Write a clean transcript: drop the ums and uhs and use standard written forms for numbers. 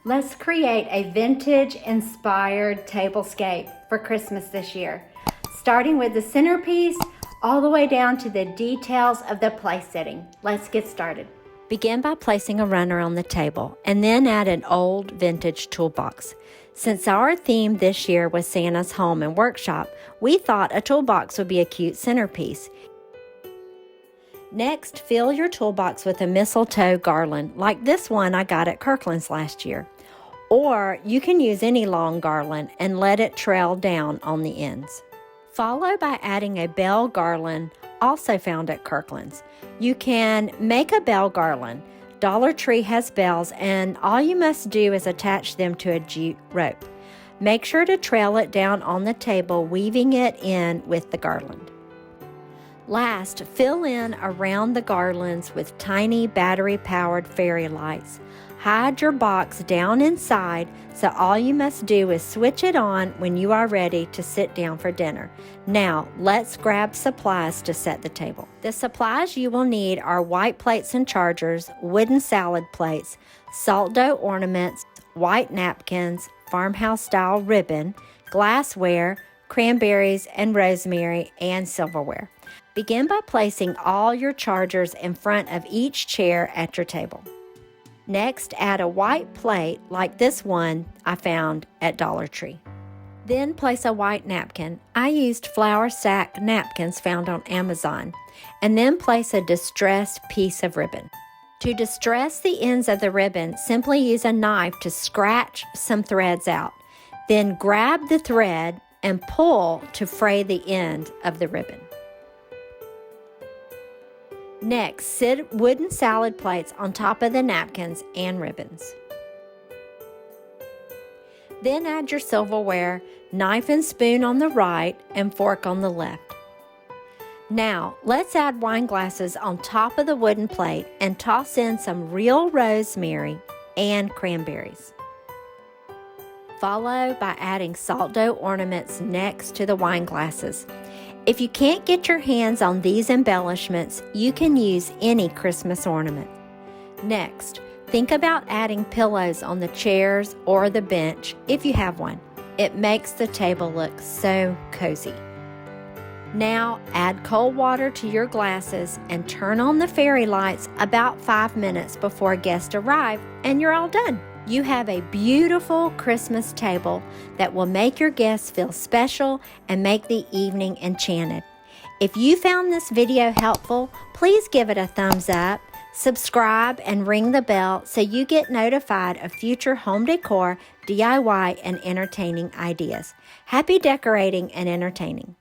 Let's create a vintage-inspired tablescape for Christmas this year, starting with the centerpiece all the way down to the details of the place setting. Let's get started. Begin by placing a runner on the table and then add an old vintage toolbox. Since our theme this year was Santa's home and workshop, we thought a toolbox would be a cute centerpiece. Next, fill your toolbox with a mistletoe garland like this one I got at Kirkland's last year. Or you can use any long garland and let it trail down on the ends. Follow by adding a bell garland, also found at Kirkland's. You can make a bell garland. Dollar Tree has bells, and all you must do is attach them to a jute rope. Make sure to trail it down on the table, weaving it in with the garland. Last, fill in around the garlands with tiny battery-powered fairy lights. Hide your box down inside, so all you must do is switch it on when you are ready to sit down for dinner. Now, let's grab supplies to set the table. The supplies you will need are white plates and chargers, wooden salad plates, salt dough ornaments, white napkins, farmhouse-style ribbon, glassware, cranberries and rosemary, and silverware. Begin by placing all your chargers in front of each chair at your table. Next, add a white plate like this one I found at Dollar Tree. Then place a white napkin. I used flour sack napkins found on Amazon. And then place a distressed piece of ribbon. To distress the ends of the ribbon, simply use a knife to scratch some threads out. Then grab the thread and pull to fray the end of the ribbon. Next, sit wooden salad plates on top of the napkins and ribbons. Then add your silverware, knife and spoon on the right and fork on the left. Now, let's add wine glasses on top of the wooden plate and toss in some real rosemary and cranberries. Follow by adding salt dough ornaments next to the wine glasses. If you can't get your hands on these embellishments, you can use any Christmas ornament. Next, think about adding pillows on the chairs or the bench if you have one. It makes the table look so cozy. Now, add cold water to your glasses and turn on the fairy lights about 5 minutes before guests arrive, and you're all done. You have a beautiful Christmas table that will make your guests feel special and make the evening enchanted. If you found this video helpful, please give it a thumbs up, subscribe, and ring the bell so you get notified of future home decor, DIY, and entertaining ideas. Happy decorating and entertaining.